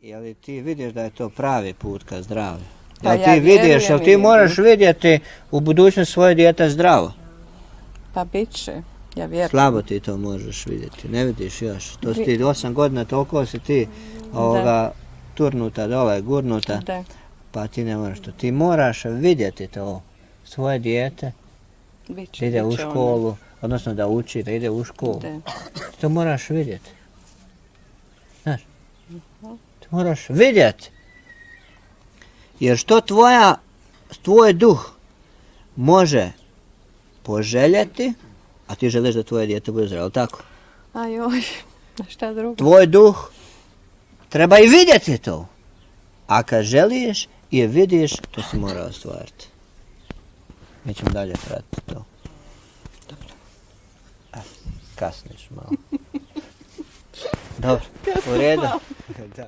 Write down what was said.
Jel ti vidiš da je to pravi put ka zdravlju? Pa Jel ti vidiš, jel ti moraš vidjeti u budućnosti svoje dijete zdravo? Pa bit će, ja vjerujem. Slabo ti to možeš vidjeti, ne vidiš još. To si ti 8 godina, toliko si ti turnuta dole, gurnuta, Da. pa ti ne moraš to. Ti moraš vidjeti to, svoje dijete, da ide u školu, odnosno da uči, da ide u školu. Da. Ti to moraš vidjeti. Znaš, ti moraš vidjeti. Jer što tvoj duh može poželjeti, a ti želiš da tvoje dijete bude zdravo, tako? Ajoj, šta drugo? Tvoj duh treba i vidjeti to. A kad želiš i je vidiš, to si mora ostvariti. Mi ćemo dalje pratiti to. Dobro. Kasniš malo. Dobro, u redu. Da.